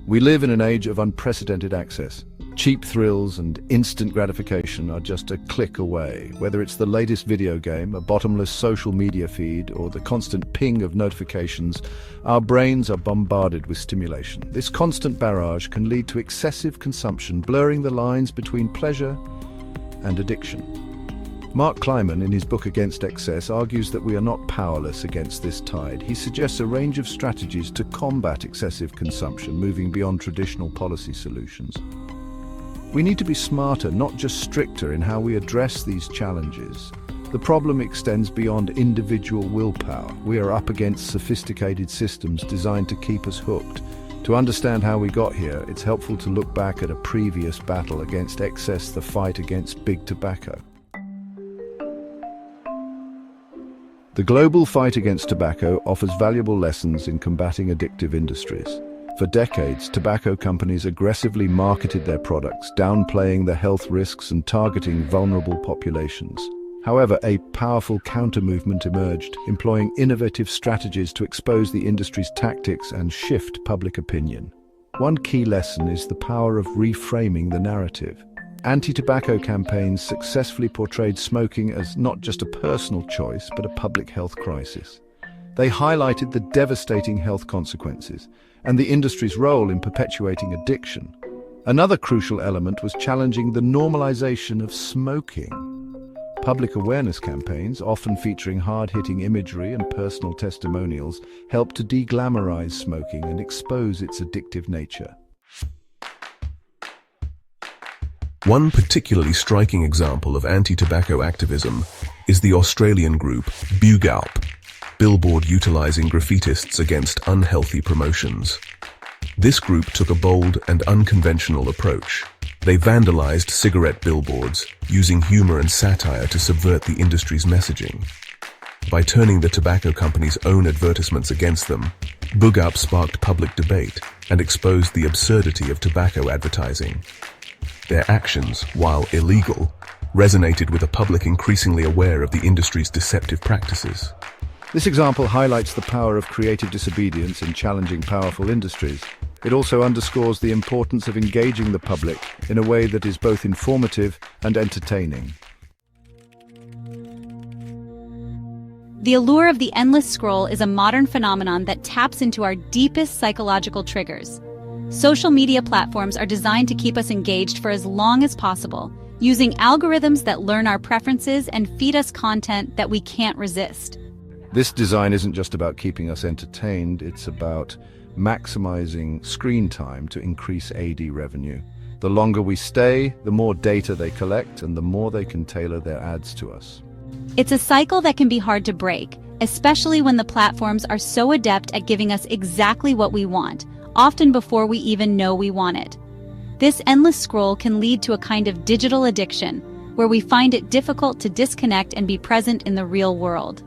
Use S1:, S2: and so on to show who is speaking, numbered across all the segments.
S1: We live in an age of unprecedented access. Cheap thrills and instant gratification are just a click away. Whether it's the latest video game, a bottomless social media feed, or the constant ping of notifications, our brains are bombarded with stimulation. This constant barrage can lead to excessive consumption, blurring the lines between pleasure and addiction. Mark Kleiman, in his book Against Excess, argues that we are not powerless against this tide. He suggests a range of strategies to combat excessive consumption, moving beyond traditional policy solutions. We need to be smarter, not just stricter, in how we address these challenges. The problem extends beyond individual willpower. We are up against sophisticated systems designed to keep us hooked. To understand how we got here, it's helpful to look back at a previous battle against excess, the fight against big tobacco. The global fight against tobacco offers valuable lessons in combating addictive industries. For decades, tobacco companies aggressively marketed their products, downplaying the health risks and targeting vulnerable populations. However, a powerful counter-movement emerged, employing innovative strategies to expose the industry's tactics and shift public opinion. One key lesson is the power of reframing the narrative. Anti-tobacco campaigns successfully portrayed smoking as not just a personal choice, but a public health crisis. They highlighted the devastating health consequences and the industry's role in perpetuating addiction. Another crucial element was challenging the normalization of smoking. Public awareness campaigns, often featuring hard-hitting imagery and personal testimonials, helped to de-glamorize smoking and expose its addictive nature.
S2: One particularly striking example of anti-tobacco activism is the Australian group Bugaup, billboard utilizing graffitists against unhealthy promotions. This group took a bold and unconventional approach. They vandalized cigarette billboards, using humor and satire to subvert the industry's messaging. By turning the tobacco company's own advertisements against them, Bugaup sparked public debate and exposed the absurdity of tobacco advertising. Their actions, while illegal, resonated with a public increasingly aware of the industry's deceptive practices.
S1: This example highlights the power of creative disobedience in challenging powerful industries. It also underscores the importance of engaging the public in a way that is both informative and entertaining.
S3: The allure of the endless scroll is a modern phenomenon that taps into our deepest psychological triggers. Social media platforms are designed to keep us engaged for as long as possible, using algorithms that learn our preferences and feed us content that we can't resist.
S1: This design isn't just about keeping us entertained, it's about maximizing screen time to increase AD revenue. The longer we stay, the more data they collect and the more they can tailor their ads to us.
S3: It's a cycle that can be hard to break, especially when the platforms are so adept at giving us exactly what we want, often before we even know we want it. This endless scroll can lead to a kind of digital addiction, where we find it difficult to disconnect and be present in the real world.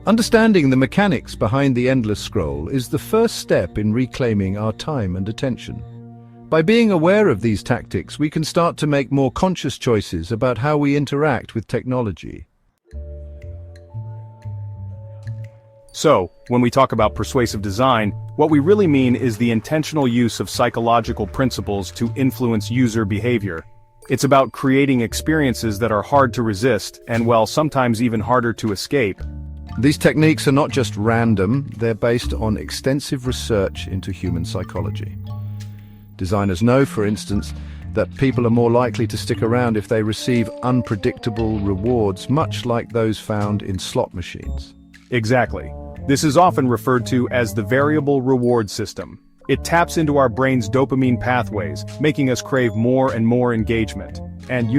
S1: Understanding the mechanics behind the endless scroll is the first step in reclaiming our time and attention. By being aware of these tactics, we can start to make more conscious choices about how we interact with technology.
S4: So, when we talk about persuasive design, what we really mean is the intentional use of psychological principles to influence user behavior. It's about creating experiences that are hard to resist and, well, sometimes even harder to escape.
S1: These techniques are not just random, they're based on extensive research into human psychology. Designers know, for instance, that people are more likely to stick around if they receive unpredictable rewards, much like those found in slot machines.
S4: Exactly. This is often referred to as the variable reward system. It taps into our brain's dopamine pathways, making us crave more and more engagement. And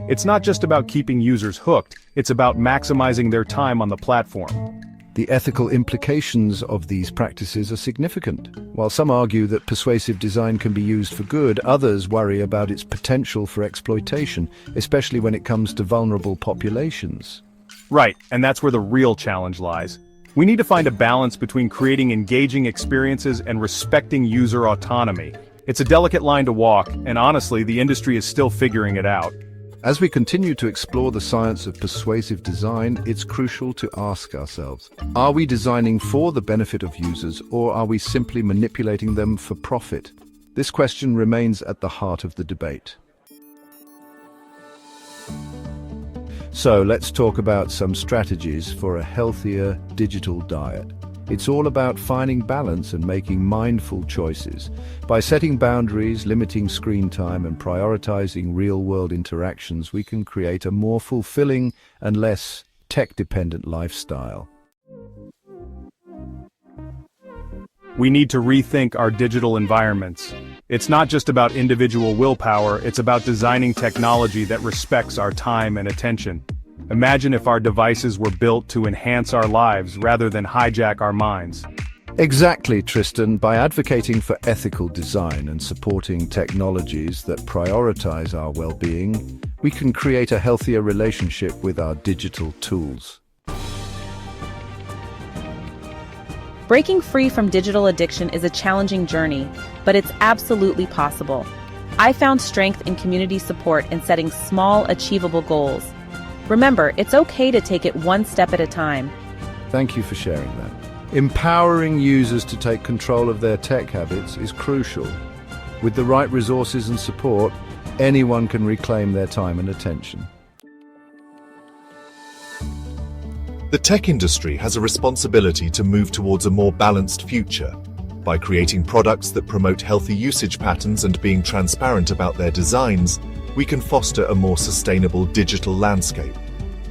S4: it's not just about keeping users hooked, it's about maximizing their time on the platform.
S1: The ethical implications of these practices are significant. While some argue that persuasive design can be used for good, others worry about its potential for exploitation, especially when it comes to vulnerable populations.
S4: Right, and that's where the real challenge lies. We need to find a balance between creating engaging experiences and respecting user autonomy. It's a delicate line to walk, and honestly, the industry is still figuring it out.
S1: As we continue to explore the science of persuasive design, it's crucial to ask ourselves, are we designing for the benefit of users, or are we simply manipulating them for profit? This question remains at the heart of the debate. So let's talk about some strategies for a healthier digital diet. It's all about finding balance and making mindful choices. By setting boundaries, limiting screen time, and prioritizing real-world interactions, we can create a more fulfilling and less tech-dependent lifestyle.
S4: We need to rethink our digital environments. It's not just about individual willpower, it's about designing technology that respects our time and attention. Imagine if our devices were built to enhance our lives rather than hijack our minds.
S1: Exactly, Tristan. By advocating for ethical design and supporting technologies that prioritize our well-being, we can create a healthier relationship with our digital tools.
S5: Breaking free from digital addiction is a challenging journey, but it's absolutely possible. I found strength in community support and setting small, achievable goals. Remember, it's okay to take it one step at a time.
S1: Thank you for sharing that. Empowering users to take control of their tech habits is crucial. With the right resources and support, anyone can reclaim their time and attention.
S6: The tech industry has a responsibility to move towards a more balanced future. By creating products that promote healthy usage patterns and being transparent about their designs, we can foster a more sustainable digital landscape.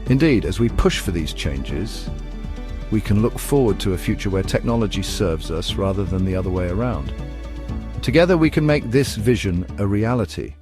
S1: Indeed, as we push for these changes, we can look forward to a future where technology serves us rather than the other way around. Together we can make this vision a reality.